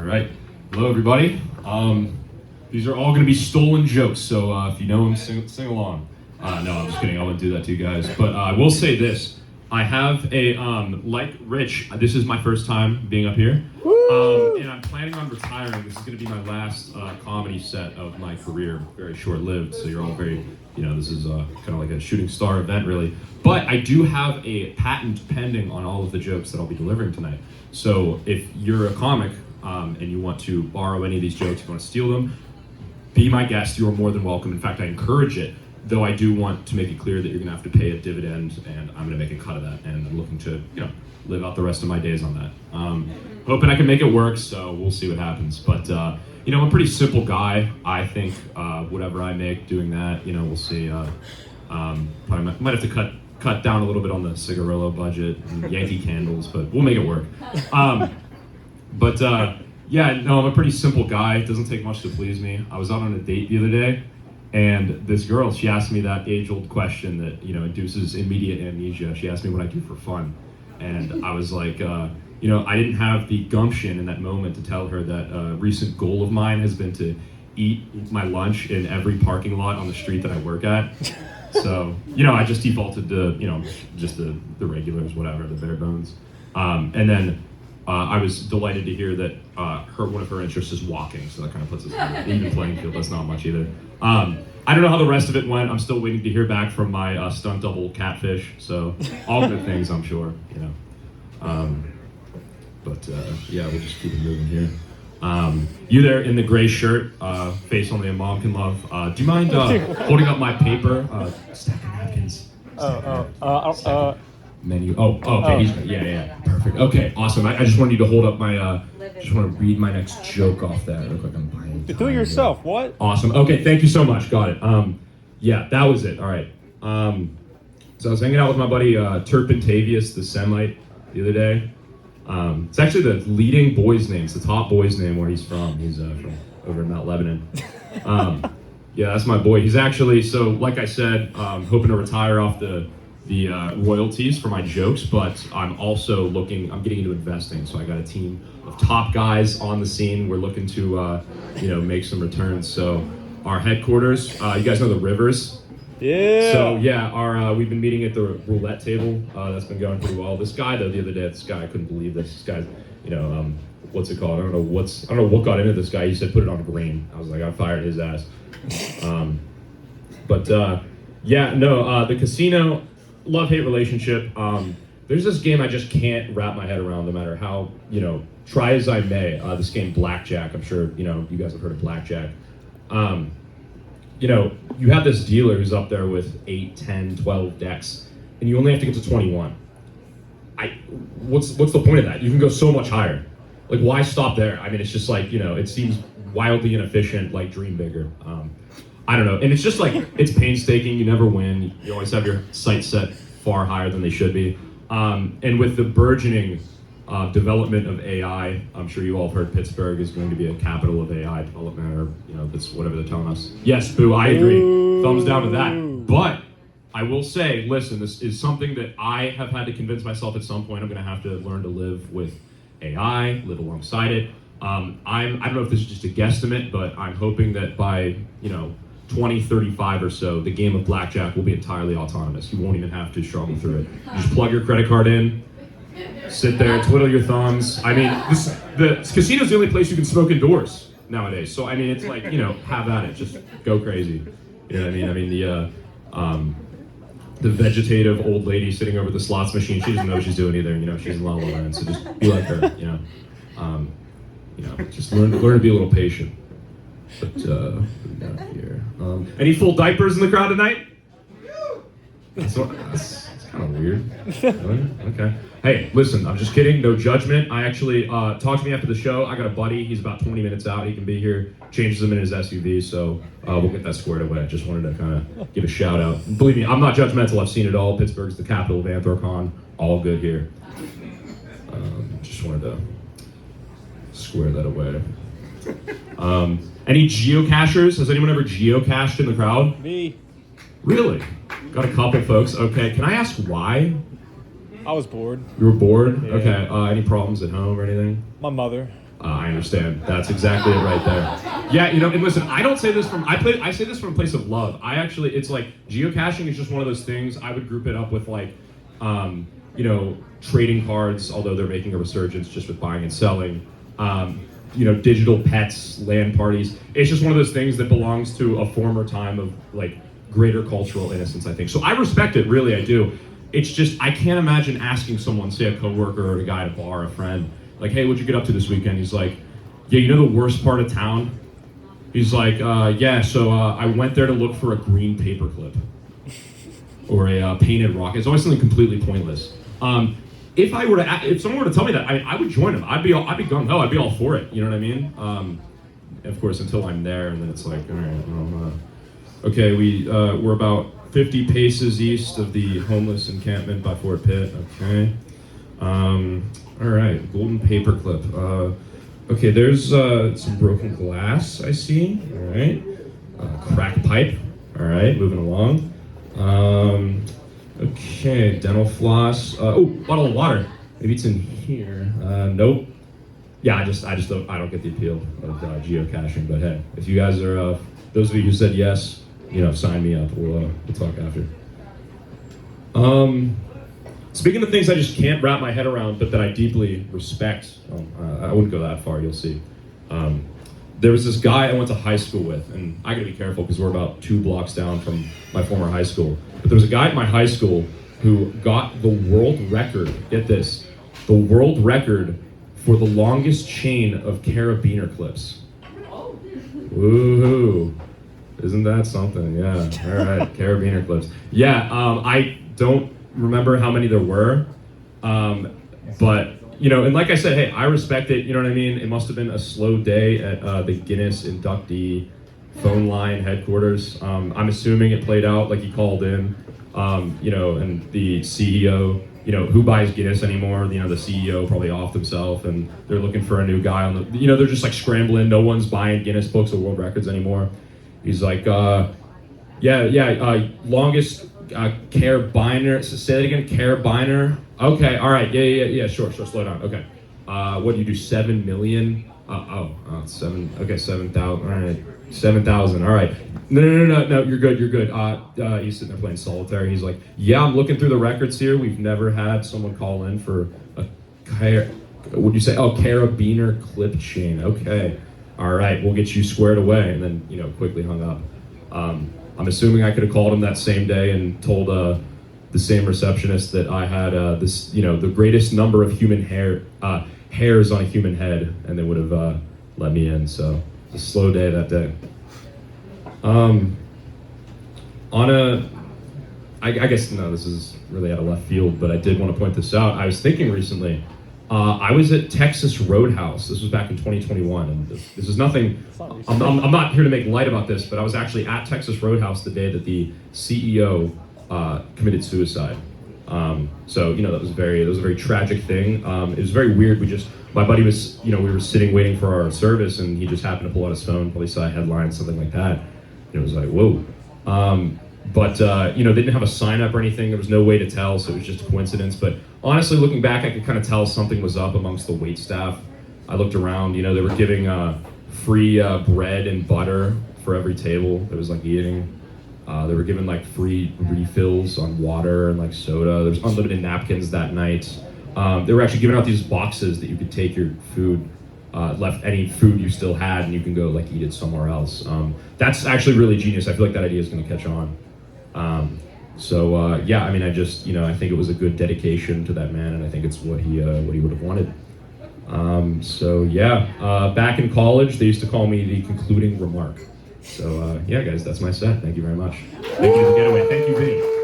right. Hello, everybody. These are all going to be stolen jokes, so if you know them, sing along. No, I'm just kidding. I wouldn't do that to you guys. But I will say this. I have a, like Rich, this is my first time being up here. And I'm planning on retiring. This is going to be my last comedy set of my career. Very short-lived, so you're all very, this is kind of like a shooting star event, really. But I do have a patent pending on all of the jokes that I'll be delivering tonight. So if you're a comic and you want to borrow any of these jokes, you want to steal them, be my guest. You are more than welcome. In fact, I encourage it. Though I do want to make it clear that you're going to have to pay a dividend, and I'm going to make a cut of that. And I'm looking to, live out the rest of my days on that. Hoping I can make it work, so we'll see what happens. But, I'm a pretty simple guy. I think whatever I make doing that, we'll see. Probably might have to cut down a little bit on the cigarillo budget and Yankee candles, but we'll make it work. I'm a pretty simple guy. It doesn't take much to please me. I was out on a date the other day, and this girl, she asked me that age-old question that, induces immediate amnesia. She asked me what I do for fun. And I was like, I didn't have the gumption in that moment to tell her that a recent goal of mine has been to eat my lunch in every parking lot on the street that I work at. So, I just defaulted to, just the regulars, whatever, the bare bones. And then I was delighted to hear that one of her interests is walking, so that kind of puts us in an even playing field. That's not much either. I don't know how the rest of it went. I'm still waiting to hear back from my stunt double Catfish, so all good things, I'm sure. We'll just keep it moving here. You there in the gray shirt, face only a mom can love. Do you mind holding up my paper? Stack of napkins. Menu. Okay. Yeah. Perfect. Okay, awesome. I just wanted you to hold up my. Just want to read my next joke off that. I look like I'm buying. Do it yourself. Here. What? Awesome. Okay, thank you so much. Got it. That was it. All right. So I was hanging out with my buddy Turpintavius the Semite the other day. It's actually the leading boy's name. It's the top boy's name where he's from. He's from over in Mount Lebanon. That's my boy. He's actually, so like I said, hoping to retire off the royalties for my jokes, but I'm getting into investing. So I got a team of top guys on the scene. We're looking to, make some returns. So our headquarters, you guys know the Rivers? Yeah. So we've been meeting at the roulette table. That's been going pretty well. This guy though, the other day, I couldn't believe this. This guy's, what's it called? I don't know what got into this guy. He said put it on grain. I was like, I fired his ass. The casino, love-hate relationship. There's this game I just can't wrap my head around no matter how, try as I may. This game, Blackjack. I'm sure, you guys have heard of Blackjack. You have this dealer who's up there with 8, 10, 12 decks, and you only have to get to 21. What's the point of that? You can go so much higher. Like, why stop there? I mean, it's just like, it seems wildly inefficient, like, dream bigger. I don't know. And it's just like, it's painstaking. You never win. You always have your sights set far higher than they should be. And with the burgeoning development of AI, I'm sure you all have heard Pittsburgh is going to be a capital of AI development, or that's whatever they're telling us. Yes, boo, I agree. Thumbs down to that. But I will say, listen, this is something that I have had to convince myself at some point I'm going to have to learn to live with AI, live alongside it. I don't know if this is just a guesstimate, but I'm hoping that by, 2035 or so, the game of blackjack will be entirely autonomous. You won't even have to struggle through it. You just plug your credit card in, sit there, twiddle your thumbs. I mean, the casino's the only place you can smoke indoors nowadays. So, I mean, it's like, have at it. Just go crazy. You know what I mean? I mean, the vegetative old lady sitting over the slots machine, she doesn't know what she's doing either. She's in La La Land, so just be like her, just learn to be a little patient. But, what we got here? Any full diapers in the crowd tonight? That's kind of weird. Okay. Hey, listen, I'm just kidding. No judgment. I actually, talk to me after the show. I got a buddy. He's about 20 minutes out. He can be here. Changes them in his SUV, so we'll get that squared away. Just wanted to kind of give a shout out. Believe me, I'm not judgmental. I've seen it all. Pittsburgh's the capital of Anthrocon. All good here. Just wanted to square that away. Any geocachers? Has anyone ever geocached in the crowd? Me. Really? Got a couple folks. Okay, can I ask why? I was bored. You were bored? Yeah. Okay, any problems at home or anything? My mother. I understand. That's exactly it right there. Yeah, you know, and listen, I don't say this from, I say this from a place of love. I actually, it's like, geocaching is just one of those things. I would group it up with like, you know, trading cards, although they're making a resurgence just with buying and selling. You know, digital pets, LAN parties. It's just one of those things that belongs to a former time of like greater cultural innocence, I think. So I respect it, really, I do. It's just, I can't imagine asking someone, say a coworker or a guy at a bar, a friend, like, hey, what'd you get up to this weekend? He's like, yeah, you know the worst part of town? He's like, yeah, so I went there to look for a green paperclip or a painted rock. It's always something completely pointless. If someone were to tell me that, I would join him. I'd be gung ho. I'd be all for it. You know what I mean? Of course, until I'm there, and then it's like, all right, well, okay, we're about 50 paces east of the homeless encampment by Fort Pitt. Okay. All right, golden paperclip. Okay, there's some broken glass I see. All right, crack pipe. All right, moving along. Okay, dental floss. Oh, bottle of water. Maybe it's in here. Nope. Yeah, I don't get the appeal of geocaching. But hey, if you guys are those of you who said yes, you know, sign me up. We'll talk after. Speaking of things I just can't wrap my head around, but that I deeply respect, I wouldn't go that far, you'll see. There was this guy I went to high school with, and I gotta be careful because we're about 2 blocks down from my former high school. But there was a guy at my high school who got the world record, get this, the world record for the longest chain of carabiner clips. Woohoo. Isn't that something? Yeah, all right, carabiner clips. Yeah, I don't remember how many there were, but you know, and like I said, hey, I respect it. You know what I mean? It must have been a slow day at the Guinness inductee phone line headquarters. I'm assuming it played out like he called in, you know, and the CEO, you know, who buys Guinness anymore? You know, the CEO probably offed himself, and they're looking for a new guy on the. You know, they're just like scrambling. No one's buying Guinness books of world records anymore. He's like, longest carabiner. Say that again, carabiner. Okay, all right, yeah, sure, slow down. Okay, what do you do? 7 million? 7. Okay, 7,000. All right, 7,000. All right. No, you're good. He's sitting there playing solitaire. He's like, yeah, I'm looking through the records here. We've never had someone call in for a what'd you say? Oh, carabiner clip chain. Okay. All right, we'll get you squared away, and then, you know, quickly hung up. I'm assuming I could have called him that same day and told the same receptionist that I had this, you know, the greatest number of human hairs on a human head, and they would have let me in. So it's a slow day that day. I guess no, this is really out of left field, but I did want to point this out. I was thinking recently. I was at Texas Roadhouse. This was back in 2021, and this is nothing. I'm not here to make light about this, but I was actually at Texas Roadhouse the day that the CEO committed suicide. So you know that was a very tragic thing. It was very weird. My buddy was, you know, we were sitting waiting for our service, and he just happened to pull out his phone, probably saw a headline, something like that. And it was like, whoa. But you know, they didn't have a sign up or anything. There was no way to tell, so it was just a coincidence. But honestly, looking back, I could kind of tell something was up amongst the wait staff. I looked around, you know, they were giving free bread and butter for every table that was like eating. They were giving like free refills on water and like soda. There was unlimited napkins that night. They were actually giving out these boxes that you could take your food, left any food you still had, and you can go like eat it somewhere else. That's actually really genius. I feel like that idea is going to catch on. Yeah, I mean, I think it was a good dedication to that man, and I think it's what he would have wanted. Back in college, they used to call me the concluding remark. So yeah, guys, that's my set. Thank you very much. Thank you for the getaway. Thank you, Vinny.